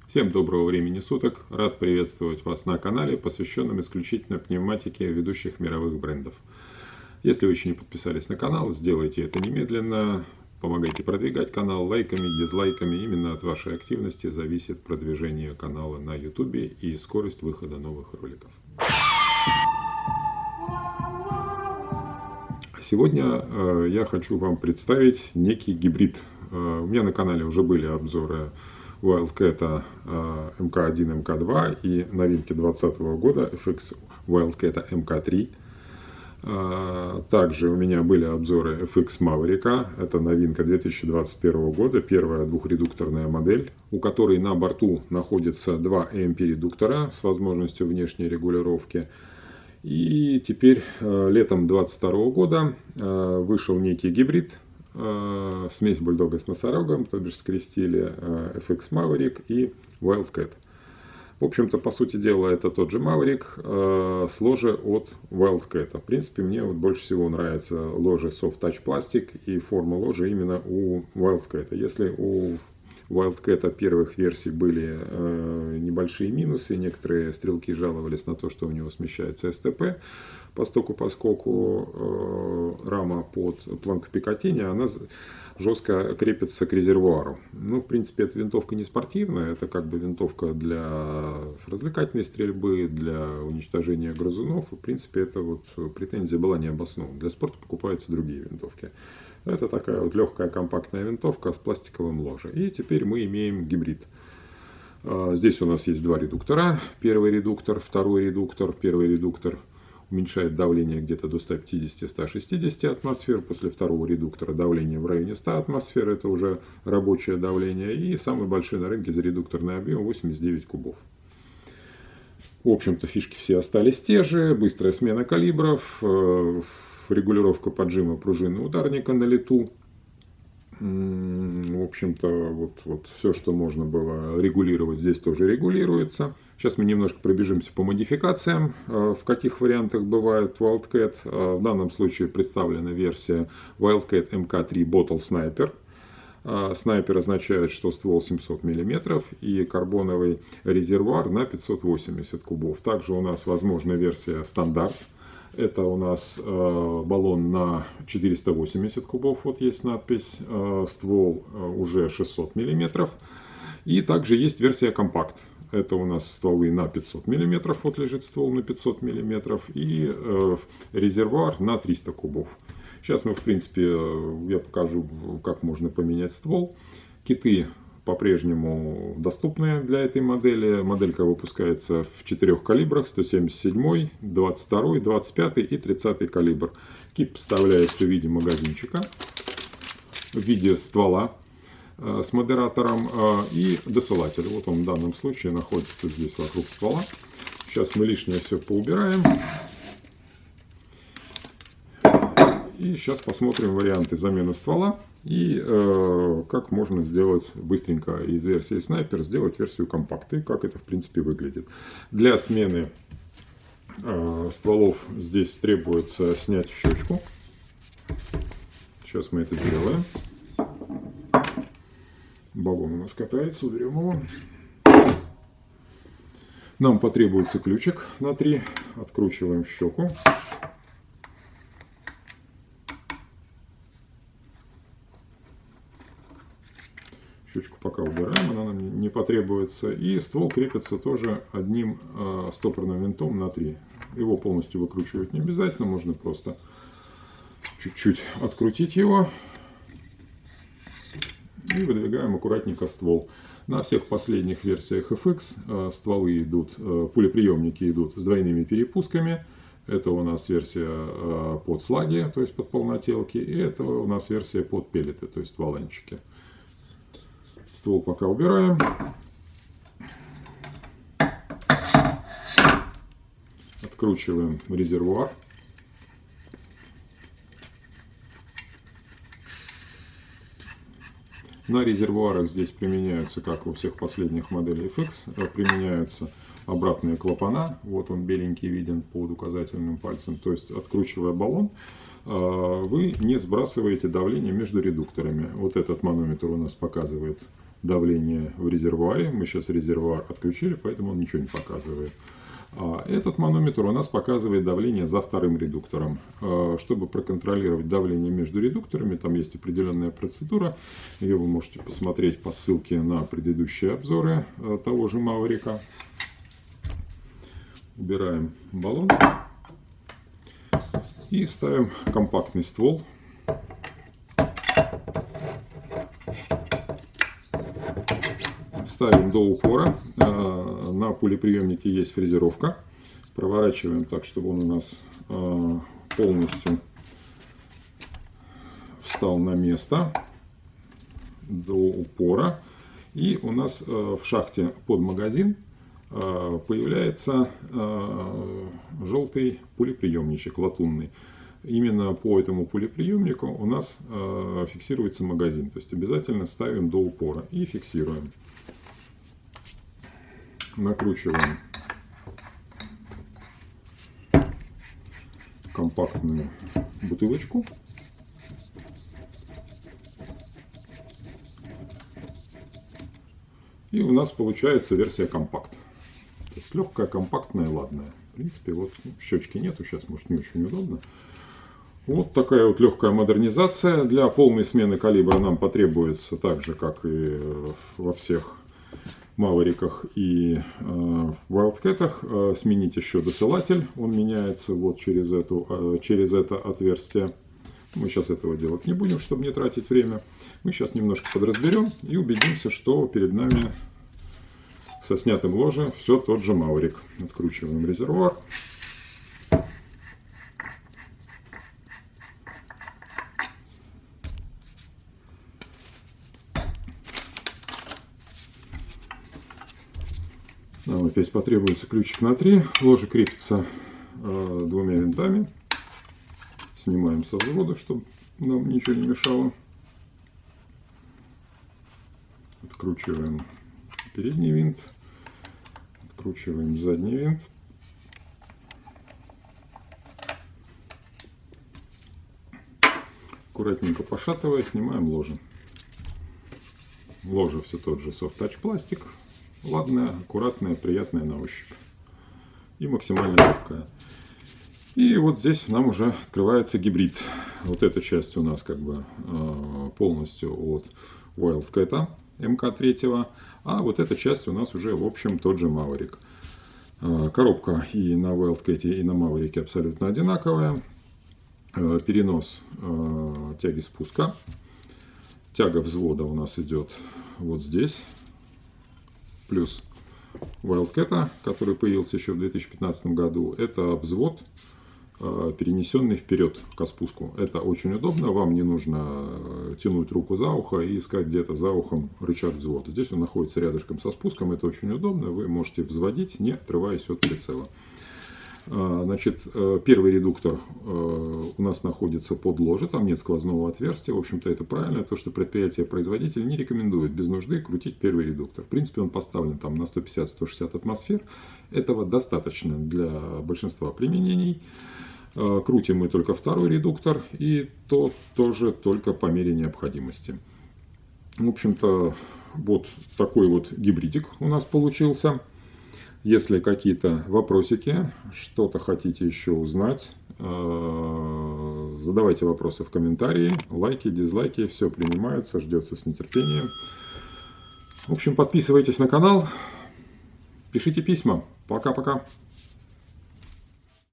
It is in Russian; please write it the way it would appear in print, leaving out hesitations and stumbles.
Всем доброго времени суток! Рад приветствовать вас на канале, посвященном исключительно пневматике ведущих мировых брендов. Если вы еще не подписались на канал, сделайте это немедленно. Помогайте продвигать канал лайками, дизлайками. Именно от вашей активности зависит продвижение канала на YouTube и скорость выхода новых роликов. Сегодня я хочу вам представить некий гибрид. У меня на канале уже были обзоры Wildcat MK1, MK2 и новинки 2020 года FX Wildcat MK3. Также у меня были обзоры FX Maverick. Это новинка 2021 года, первая двухредукторная модель, у которой на борту находится два EMP-редуктора с возможностью внешней регулировки. И теперь летом 2022 года вышел некий гибрид, смесь бульдога с носорогом, то бишь скрестили FX Maverick и Wildcat. В общем-то, по сути дела, это тот же Maverick с ложе от Wildcat. В принципе, мне вот больше всего нравится ложе Soft Touch Plastic и форма ложи именно у Wildcat. Если у Wildcat первых версий были небольшие минусы, некоторые стрелки жаловались на то, что у него смещается СТП, поскольку рама под планкой Пикатини, она жестко крепится к резервуару. Ну, в принципе, эта винтовка не спортивная, это как бы винтовка для развлекательной стрельбы, для уничтожения грызунов. В принципе, это вот претензия была необоснована. Для спорта покупаются другие винтовки. Это такая вот легкая компактная винтовка с пластиковым ложем. И теперь мы имеем гибрид. Здесь у нас есть два редуктора. Первый редуктор, второй редуктор. Первый редуктор уменьшает давление где-то до 150-160 атмосфер. После второго редуктора давление в районе 100 атмосфер. Это уже рабочее давление. И самый большой на рынке за редукторный объем 89 кубов. В общем-то, фишки все остались те же. Быстрая смена калибров, регулировка поджима пружины ударника на лету. В общем-то, вот все, что можно было регулировать, здесь тоже регулируется. Сейчас мы немножко пробежимся по модификациям, в каких вариантах бывает Wildcat. В данном случае представлена версия Wildcat MK3 Bottle Sniper. Снайпер означает, что ствол 700 мм и карбоновый резервуар на 580 кубов. Также у нас возможна версия стандарт. Это у нас баллон на 480 кубов, вот есть надпись, ствол уже 600 мм. И также есть версия компакт. Это у нас стволы на 500 мм, вот лежит ствол на 500 мм и резервуар на 300 кубов. Сейчас мы, в принципе, я покажу, как можно поменять ствол. Киты по-прежнему доступны для этой модели. Моделька выпускается в 4 калибрах: 177, 22, 25 и 30 калибр. Кит поставляется в виде магазинчика, в виде ствола с модератором и досылатель. Вот он в данном случае находится здесь вокруг ствола. Сейчас мы лишнее все поубираем. И сейчас посмотрим варианты замены ствола и как можно сделать быстренько из версии снайпер сделать версию компакт, и как это в принципе выглядит. Для смены стволов здесь требуется снять щечку. Сейчас мы это сделаем. Баллон у нас катается, уберем его. Нам потребуется ключик на 3. Откручиваем щеку. Щечку пока убираем, она нам не потребуется. И ствол крепится тоже одним стопорным винтом на 3. Его полностью выкручивать не обязательно, можно просто чуть-чуть открутить его. И выдвигаем аккуратненько ствол. На всех последних версиях FX стволы идут, пулеприемники идут с двойными перепусками. Это у нас версия под слаги, то есть под полнотелки. И это у нас версия под пеллеты, то есть валанчики. Ствол пока убираем. Откручиваем резервуар. На резервуарах здесь применяются, как у всех последних моделей FX, применяются обратные клапана. Вот он беленький виден под указательным пальцем. То есть, откручивая баллон, вы не сбрасываете давление между редукторами. Вот этот манометр у нас показывает давление в резервуаре. Мы сейчас резервуар отключили, поэтому он ничего не показывает. А этот манометр у нас показывает давление за вторым редуктором. Чтобы проконтролировать давление между редукторами, там есть определенная процедура. Ее вы можете посмотреть по ссылке на предыдущие обзоры того же Маврика. Убираем баллон и ставим компактный ствол. Ставим до упора. На пулеприемнике есть фрезеровка. Проворачиваем так, чтобы он у нас полностью встал на место до упора. И у нас в шахте под магазин появляется желтый пулеприемничек латунный. Именно по этому пулеприемнику у нас фиксируется магазин. То есть обязательно ставим до упора и фиксируем. Накручиваем компактную бутылочку. И у нас получается версия компакт. То есть легкая, компактная, ладная. В принципе, вот щечки нету, сейчас может не очень удобно. Вот такая вот легкая модернизация. Для полной смены калибра нам потребуется так же, как и во всех Мавриках и Wildcat сменить еще досылатель. Он меняется вот через это отверстие. Мы сейчас этого делать не будем, чтобы не тратить время. Мы сейчас немножко подразберем и убедимся, что перед нами со снятым ложе все тот же Маврик. Откручиваем резервуар. Нам опять потребуется ключик на 3. Ложе крепится двумя винтами. Снимаем со взвода, чтобы нам ничего не мешало. Откручиваем передний винт. Откручиваем задний винт. Аккуратненько пошатывая, снимаем ложе. Ложе все тот же soft touch пластик. Ладная, аккуратная, приятная на ощупь. И максимально легкая. И вот здесь нам уже открывается гибрид. Вот эта часть у нас как бы полностью от Wildcat МК3. А вот эта часть у нас уже в общем тот же Maverick. Коробка и на Wildcat, и на Maverick абсолютно одинаковая. Перенос тяги спуска. Тяга взвода у нас идет вот здесь. Плюс Wildcat, который появился еще в 2015 году, это взвод, перенесенный вперед к спуску. Это очень удобно, вам не нужно тянуть руку за ухо и искать где-то за ухом рычаг взвода. Здесь он находится рядышком со спуском, это очень удобно, вы можете взводить, не отрываясь от прицела. Значит, первый редуктор у нас находится под ложе, там нет сквозного отверстия. В общем-то, это правильно, то, что предприятие-производитель не рекомендует без нужды крутить первый редуктор. В принципе, он поставлен там на 150-160 атмосфер. Этого достаточно для большинства применений. Крутим мы только второй редуктор, и то тоже только по мере необходимости. В общем-то, вот такой вот гибридик у нас получился. Если какие-то вопросики, что-то хотите еще узнать, задавайте вопросы в комментарии, лайки, дизлайки, все принимается, ждется с нетерпением. В общем, подписывайтесь на канал, пишите письма. Пока-пока.